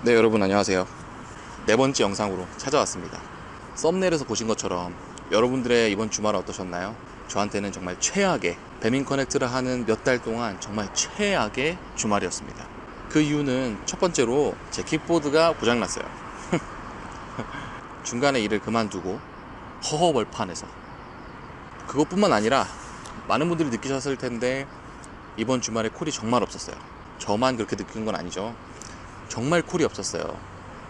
네, 여러분 안녕하세요. 네 번째 영상으로 찾아왔습니다. 썸네일에서 보신 것처럼 여러분들의 이번 주말은 어떠셨나요? 저한테는 정말 최악의 배민 커넥트를 하는 몇 달 동안 정말 최악의 주말이었습니다. 그 이유는 첫 번째로 제 킥보드가 고장났어요. 중간에 일을 그만두고 허허벌판에서. 그것뿐만 아니라 많은 분들이 느끼셨을 텐데 이번 주말에 콜이 정말 없었어요. 저만 그렇게 느낀 건 아니죠. 정말 콜이 없었어요.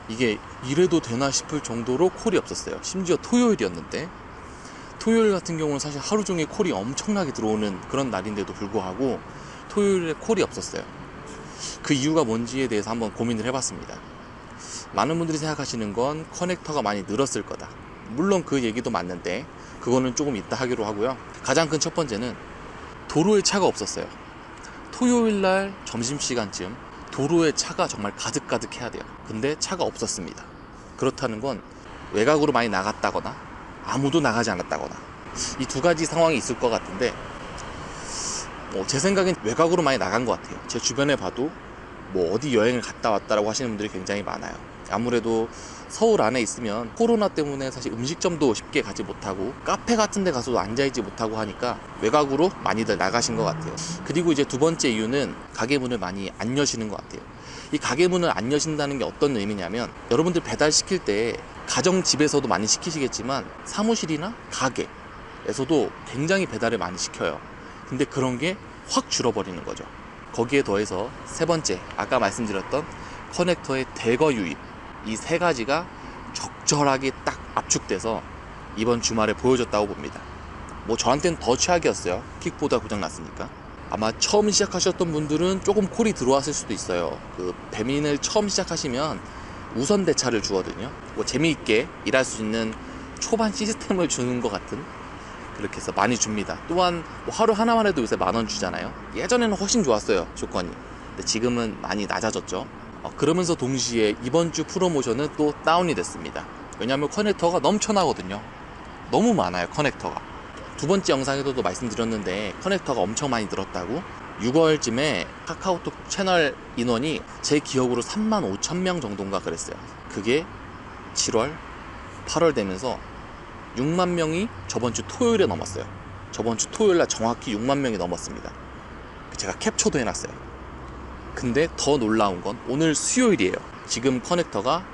이게 이래도 되나 싶을 정도로 콜이 없었어요. 심지어 토요일이었는데, 토요일 같은 경우는 사실 하루 종일 콜이 엄청나게 들어오는 그런 날인데도 불구하고 토요일에 콜이 없었어요. 그 이유가 뭔지에 대해서 한번 고민을 해봤습니다. 많은 분들이 생각하시는 건 커넥터가 많이 늘었을 거다. 물론 그 얘기도 맞는데 그거는 조금 이따 하기로 하고요. 가장 큰 첫 번째는 도로에 차가 없었어요. 토요일날 점심시간쯤 도로에 차가 정말 가득해야 돼요. 근데 차가 없었습니다. 그렇다는 건 외곽으로 많이 나갔다거나 아무도 나가지 않았다거나 이 두 가지 상황이 있을 것 같은데, 제 생각엔 외곽으로 많이 나간 것 같아요. 제 주변에 봐도 어디 여행을 갔다 왔다라고 하시는 분들이 굉장히 많아요. 아무래도 서울 안에 있으면 코로나 때문에 사실 음식점도 쉽게 가지 못하고 카페 같은 데 가서도 앉아있지 못하고 하니까 외곽으로 많이들 나가신 것 같아요. 그리고 이제 두 번째 이유는 가게 문을 많이 안 여시는 것 같아요. 이 가게 문을 안 여신다는 게 어떤 의미냐면, 여러분들 배달 시킬 때 가정집에서도 많이 시키시겠지만 사무실이나 가게에서도 굉장히 배달을 많이 시켜요. 근데 그런 게 확 줄어버리는 거죠. 거기에 더해서 세 번째, 아까 말씀드렸던 커넥터의 대거 유입, 이 세 가지가 적절하게 딱 압축돼서 이번 주말에 보여줬다고 봅니다. 저한테는 더 최악이었어요. 킥보드가 고장났으니까. 아마 처음 시작하셨던 분들은 조금 콜이 들어왔을 수도 있어요. 그 배민을 처음 시작하시면 우선 대차를 주거든요. 재미있게 일할 수 있는 초반 시스템을 주는 것 같은, 그렇게 해서 많이 줍니다. 또한 하루 하나만 해도 요새 10,000원 주잖아요. 예전에는 훨씬 좋았어요, 조건이. 근데 지금은 많이 낮아졌죠. 그러면서 동시에 이번 주 프로모션은 또 다운이 됐습니다. 왜냐하면 커넥터가 넘쳐나거든요. 너무 많아요, 커넥터가. 두 번째 영상에서도 말씀드렸는데 커넥터가 엄청 많이 늘었다고. 6월쯤에 카카오톡 채널 인원이 제 기억으로 35,000명 정도인가 그랬어요. 그게 7월, 8월 되면서 6만 명이 저번 주 토요일에 넘었어요. 저번 주 토요일날 정확히 6만 명이 넘었습니다. 제가 캡처도 해놨어요. 근데 더 놀라운 건 오늘 수요일이에요. 지금 커넥터가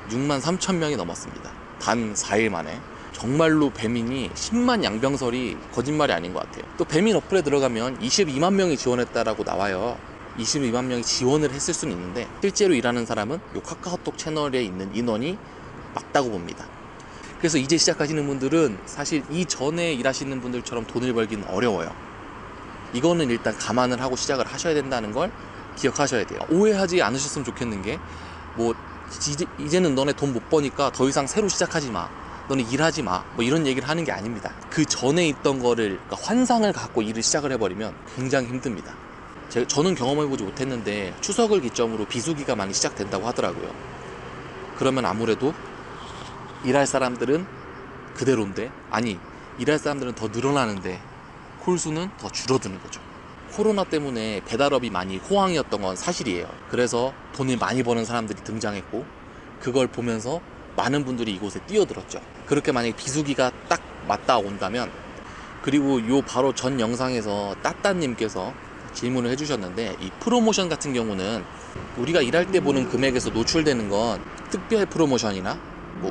6만 3천 명이 넘었습니다. 단 4일 만에. 정말로 배민이 10만 양병설이 거짓말이 아닌 것 같아요. 또 배민 어플에 들어가면 22만 명이 지원했다라고 나와요. 22만 명이 지원을 했을 수는 있는데 실제로 일하는 사람은 이 카카오톡 채널에 있는 인원이 맞다고 봅니다. 그래서 이제 시작하시는 분들은 사실 이전에 일하시는 분들처럼 돈을 벌기는 어려워요. 이거는 일단 감안을 하고 시작을 하셔야 된다는 걸 기억하셔야 돼요. 오해하지 않으셨으면 좋겠는 게, 이제는 너네 돈 못 버니까 더 이상 새로 시작하지 마, 너네 일하지 마, 이런 얘기를 하는 게 아닙니다. 그 전에 있던 거를, 그러니까 환상을 갖고 일을 시작을 해버리면 굉장히 힘듭니다. 저는 경험해보지 못했는데 추석을 기점으로 비수기가 많이 시작된다고 하더라고요. 그러면 아무래도 일할 사람들은 그대로인데, 일할 사람들은 더 늘어나는데 콜수는 더 줄어드는 거죠. 코로나 때문에 배달업이 많이 호황이었던 건 사실이에요. 그래서 돈을 많이 버는 사람들이 등장했고, 그걸 보면서 많은 분들이 이곳에 뛰어들었죠. 그렇게 만약에 비수기가 딱 맞다 온다면, 그리고 요 바로 전 영상에서 따따님께서 질문을 해주셨는데, 이 프로모션 같은 경우는 우리가 일할 때 보는 금액에서 노출되는 건 특별 프로모션이나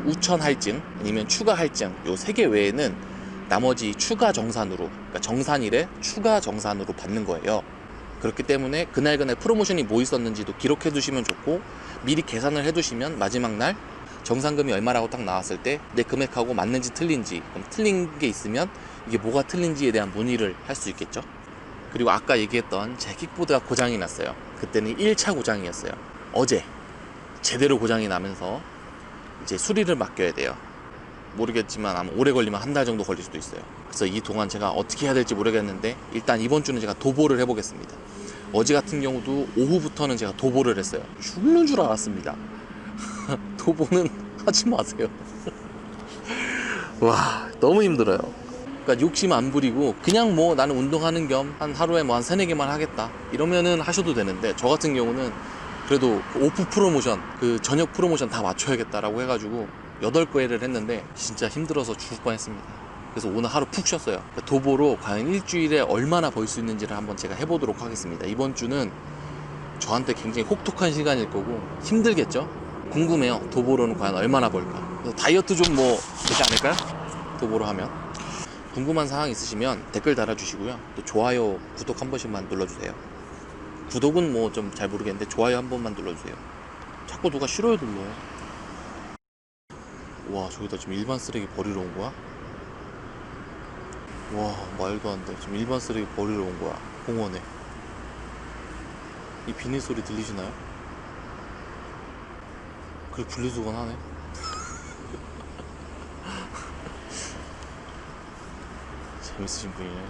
우천 할증 아니면 추가 할증, 요 3개 외에는 나머지 추가 정산으로, 그러니까 정산일에 추가 정산으로 받는 거예요. 그렇기 때문에 그날 프로모션이 뭐 있었는지도 기록해 두시면 좋고, 미리 계산을 해 두시면 마지막 날 정산금이 얼마라고 딱 나왔을 때 내 금액하고 맞는지 틀린지, 그럼 틀린 게 있으면 이게 뭐가 틀린지에 대한 문의를 할 수 있겠죠. 그리고 아까 얘기했던 제 킥보드가 고장이 났어요. 그때는 1차 고장이었어요. 어제 제대로 고장이 나면서 이제 수리를 맡겨야 돼요. 모르겠지만 아마 오래 걸리면 1달 정도 걸릴 수도 있어요. 그래서 이 동안 제가 어떻게 해야 될지 모르겠는데, 일단 이번 주는 제가 도보를 해보겠습니다. 어제 같은 경우도 오후부터는 제가 도보를 했어요. 죽는 줄 알았습니다. 도보는 하지 마세요. 와, 너무 힘들어요. 그러니까 욕심 안 부리고 그냥 나는 운동하는 겸 한 하루에 한 3-4개만 하겠다 이러면은 하셔도 되는데, 저 같은 경우는 그래도 그 오프 프로모션, 그 저녁 프로모션 다 맞춰야겠다라고 해가지고 8개를 했는데 진짜 힘들어서 죽을 뻔했습니다. 그래서 오늘 하루 푹 쉬었어요. 도보로 과연 일주일에 얼마나 벌 수 있는지를 한번 제가 해보도록 하겠습니다. 이번 주는 저한테 굉장히 혹독한 시간일 거고 힘들겠죠? 궁금해요. 도보로는 과연 얼마나 벌까? 그래서 다이어트 좀 뭐 되지 않을까요? 도보로 하면. 궁금한 사항 있으시면 댓글 달아주시고요. 또 좋아요, 구독 한 번씩만 눌러주세요. 구독은 뭐 좀 잘 모르겠는데 좋아요 한 번만 눌러주세요. 자꾸 누가 싫어요 눌러요. 와, 저기다 지금 일반 쓰레기 버리러 온 거야? 와, 말도 안 돼. 지금 일반 쓰레기 버리러 온 거야, 공원에. 이 비닐 소리 들리시나요? 그래, 분리수거하네. 재밌으신 분이네.